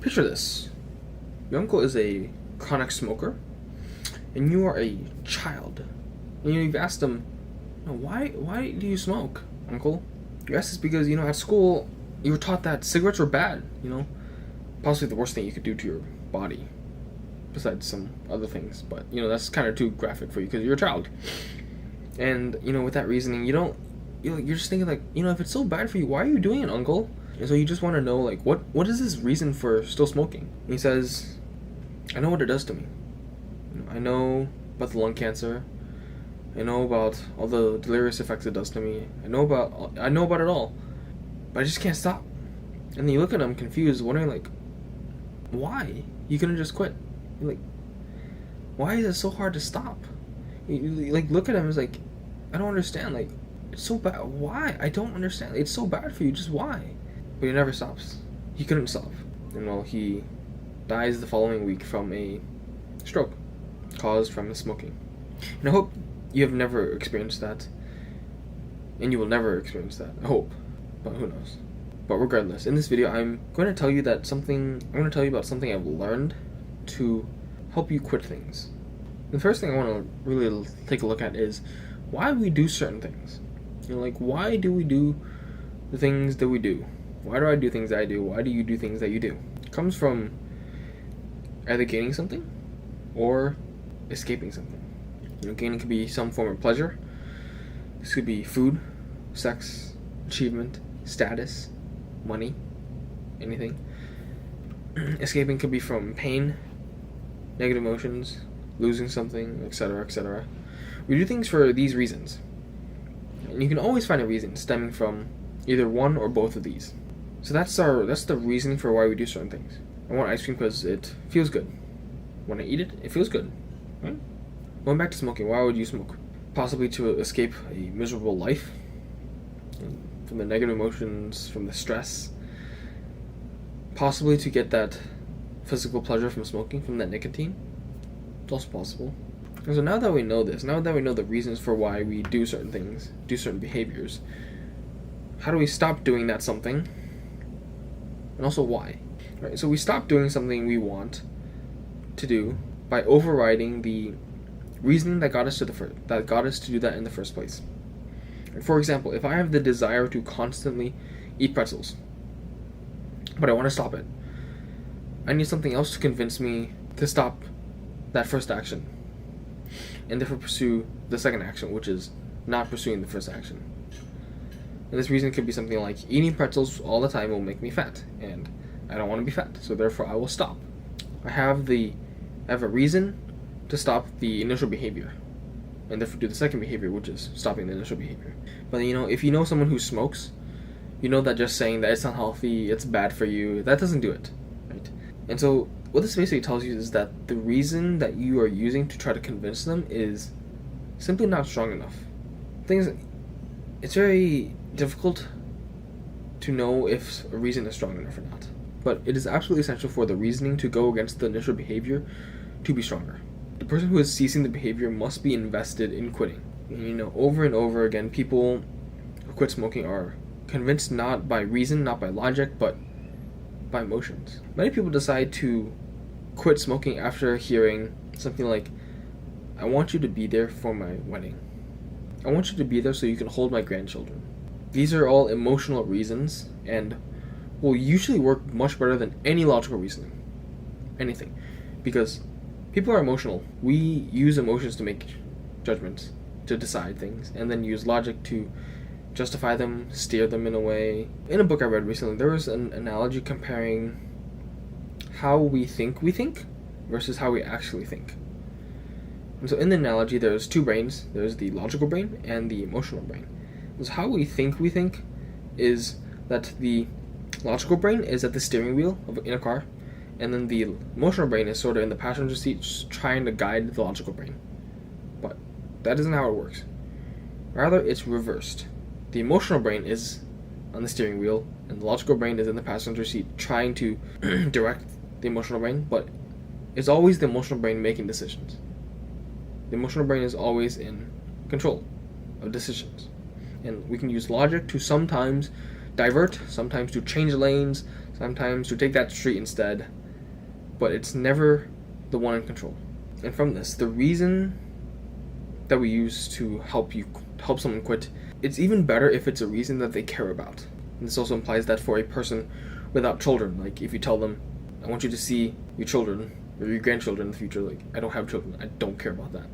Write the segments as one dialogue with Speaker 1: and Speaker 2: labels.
Speaker 1: Picture this. Your uncle is a chronic smoker, and you are a child. And you've asked him, why do you smoke, uncle? You asked this because, at school, you were taught that cigarettes were bad, Possibly the worst thing you could do to your body, besides some other things. But, that's kind of too graphic for you because you're a child. And, with that reasoning, you're just thinking, like, if it's so bad for you, why are you doing it, uncle? And so you just want to know, like, what is his reason for still smoking? And he says, I know what it does to me. I know about the lung cancer. I know about all the delirious effects it does to me. I know about it all. But I just can't stop. And then you look at him confused, wondering, like, why? You couldn't just quit. You're like, why is it so hard to stop? You like, look at him, it's like, I don't understand. Like, it's so bad. Why? I don't understand. It's so bad for you. Just why? But he never stops. He couldn't stop. And well, he dies the following week from a stroke caused from his smoking. And I hope you have never experienced that. And you will never experience that. I hope. But who knows? But regardless, in this video, I'm going to tell you about something I've learned to help you quit things. The first thing I want to really take a look at is why we do certain things. Like, why do we do the things that we do? Why do I do things that I do? Why do you do things that you do? It comes from either gaining something or escaping something. Gaining could be some form of pleasure. This could be food, sex, achievement, status, money, anything. Escaping could be from pain, negative emotions, losing something, etc., etc. We do things for these reasons. And you can always find a reason stemming from either one or both of these. So that's the reasoning for why we do certain things. I want ice cream because it feels good. When I eat it, it feels good. Right? Going back to smoking, why would you smoke? Possibly to escape a miserable life, from the negative emotions, from the stress. Possibly to get that physical pleasure from smoking, from that nicotine. It's also possible. And so now that we know this, now that we know the reasons for why we do certain things, do certain behaviors, how do we stop doing that something? And also why? Right? So we stop doing something we want to do by overriding the reasoning that got us to do that in the first place. For example, if I have the desire to constantly eat pretzels, but I want to stop it, I need something else to convince me to stop that first action, and therefore pursue the second action, which is not pursuing the first action. And this reason could be something like eating pretzels all the time will make me fat, and I don't want to be fat, so therefore I will stop. I have a reason to stop the initial behavior, and therefore do the second behavior, which is stopping the initial behavior. But if you know someone who smokes, you know that just saying that it's unhealthy, it's bad for you, that doesn't do it, right? And so what this basically tells you is that the reason that you are using to try to convince them is simply not strong enough. It's very difficult to know if a reason is strong enough or not. But it is absolutely essential for the reasoning to go against the initial behavior to be stronger. The person who is ceasing the behavior must be invested in quitting. And, over and over again, people who quit smoking are convinced not by reason, not by logic, but by emotions. Many people decide to quit smoking after hearing something like, I want you to be there for my wedding. I want you to be there so you can hold my grandchildren. These are all emotional reasons and will usually work much better than any logical reasoning. Anything. Because people are emotional. We use emotions to make judgments, to decide things, and then use logic to justify them, steer them in a way. In a book I read recently, there was an analogy comparing how we think versus how we actually think. And so in the analogy, there's two brains. There's the logical brain and the emotional brain. So how we think is that the logical brain is at the steering wheel in a car, and then the emotional brain is sort of in the passenger seat trying to guide the logical brain. But that isn't how it works. Rather, it's reversed. The emotional brain is on the steering wheel, and the logical brain is in the passenger seat trying to direct the emotional brain, but it's always the emotional brain making decisions. The emotional brain is always in control of decisions. And we can use logic to sometimes divert, sometimes to change lanes, sometimes to take that street instead, but it's never the one in control. And from this, the reason that we use to help someone quit, it's even better if it's a reason that they care about. And this also implies that for a person without children, like if you tell them, I want you to see your children or your grandchildren in the future, like, I don't have children, I don't care about that.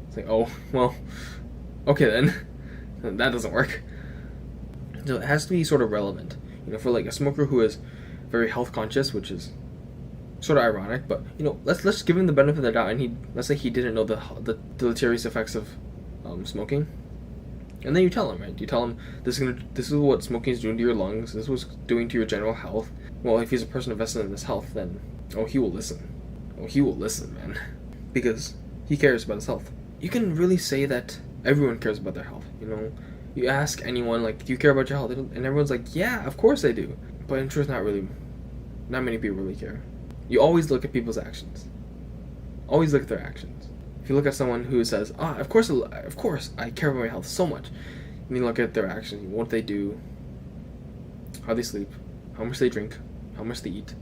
Speaker 1: It's like, oh, well, okay then. That doesn't work. So it has to be sort of relevant. For like a smoker who is very health conscious, which is sort of ironic, but let's give him the benefit of the doubt, and let's say he didn't know the deleterious effects of smoking, and then you tell him, right? You tell him this is what smoking is doing to your lungs. This is what's doing to your general health. Well, if he's a person invested in his health, then he will listen. He will listen, man, because he cares about his health. You can really say that everyone cares about their health. You ask anyone, like, do you care about your health? And everyone's like, yeah, of course I do. But in truth, not really. Not many people really care. You always look at people's actions. Always look at their actions. If you look at someone who says, of course I care about my health so much, and you look at their actions, what they do, how they sleep, how much they drink, how much they eat.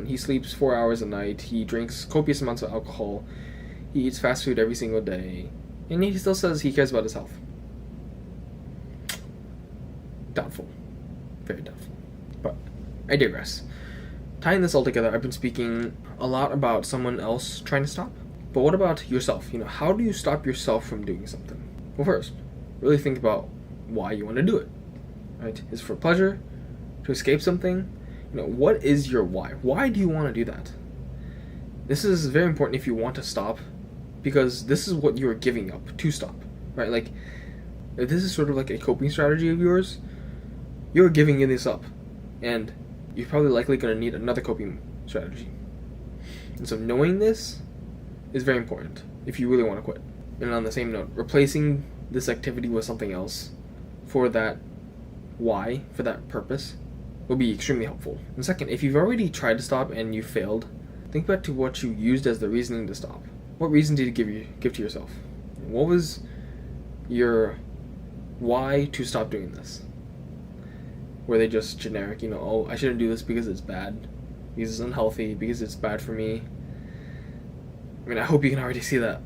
Speaker 1: He sleeps 4 hours a night, he drinks copious amounts of alcohol, he eats fast food every single day, and he still says he cares about his health. Doubtful. Very doubtful. But I digress. Tying this all together, I've been speaking a lot about someone else trying to stop. But what about yourself? How do you stop yourself from doing something? Well, first, really think about why you want to do it. Right? Is it for pleasure? To escape something? What is your why? Why do you want to do that? This is very important if you want to stop, because this is what you're giving up to stop. Right? Like, if this is sort of like a coping strategy of yours, you're giving this up. And you're probably likely going to need another coping strategy. And so knowing this is very important if you really want to quit. And on the same note, replacing this activity with something else for that why, for that purpose, will be extremely helpful. And second, if you've already tried to stop and you failed, think back to what you used as the reasoning to stop. What reason did you give to yourself? What was your why to stop doing this? Were they just generic, I shouldn't do this because it's bad, because it's unhealthy, because it's bad for me? I hope you can already see that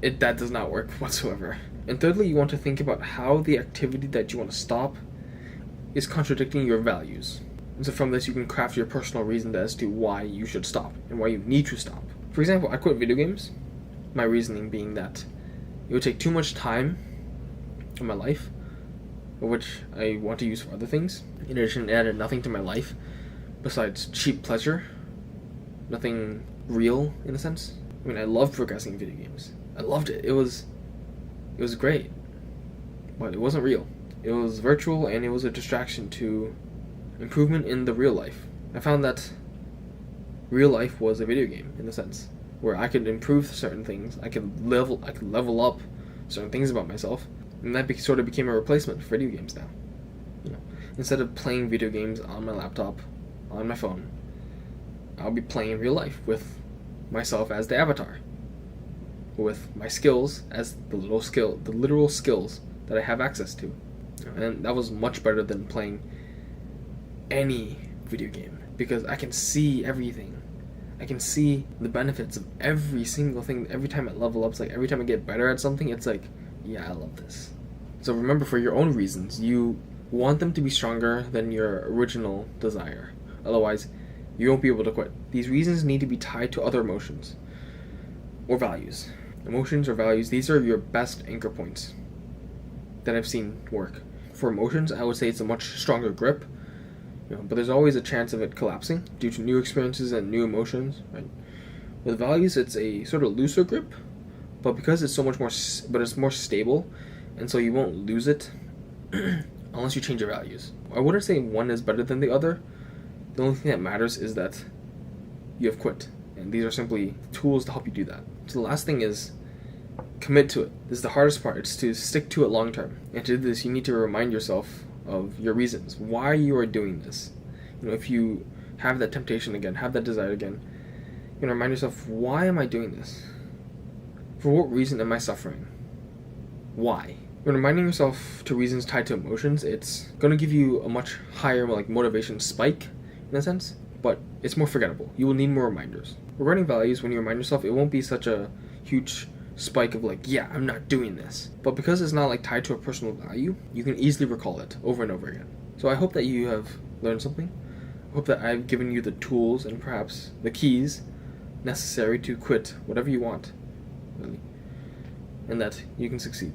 Speaker 1: that does not work whatsoever. And thirdly, you want to think about how the activity that you want to stop is contradicting your values. And so from this, you can craft your personal reason as to why you should stop and why you need to stop. For example, I quit video games, my reasoning being that it would take too much time in my life, which I want to use for other things. In addition, it added nothing to my life besides cheap pleasure, nothing real in a sense. I loved progressing in video games. I loved it. It was great, but it wasn't real. It was virtual, and it was a distraction to improvement in the real life. I found that real life was a video game in a sense, where I could improve certain things. I could level up certain things about myself. And that sort of became a replacement for video games now. Instead of playing video games on my laptop, on my phone, I'll be playing real life with myself as the avatar, with my skills as the literal skills that I have access to. And that was much better than playing any video game, because I can see everything. I can see the benefits of every single thing. Every time I level up, it's like every time I get better at something, it's like, yeah, I love this. So remember, for your own reasons, you want them to be stronger than your original desire. Otherwise, you won't be able to quit. These reasons need to be tied to other emotions or values. Emotions or values, these are your best anchor points that I've seen work. For emotions, I would say it's a much stronger grip, but there's always a chance of it collapsing due to new experiences and new emotions. Right? With values, it's a sort of looser grip, but because it's so much more, but it's more stable, and so you won't lose it unless you change your values. I wouldn't say one is better than the other. The only thing that matters is that you have quit, and these are simply tools to help you do that. So the last thing is commit to it. This is the hardest part. It's to stick to it long term. And to do this, you need to remind yourself of your reasons, why you are doing this. If you have that temptation again, have that desire again, you remind yourself, why am I doing this? For what reason am I suffering? Why? when reminding yourself to reasons tied to emotions, it's going to give you a much higher like motivation spike in a sense, but it's more forgettable. You will need more reminders. Regarding values, when you remind yourself, it won't be such a huge spike of like, yeah, I'm not doing this. But because it's not like tied to a personal value, you can easily recall it over and over again. So I hope that you have learned something. I hope that I've given you the tools and perhaps the keys necessary to quit whatever you want, really, and that you can succeed.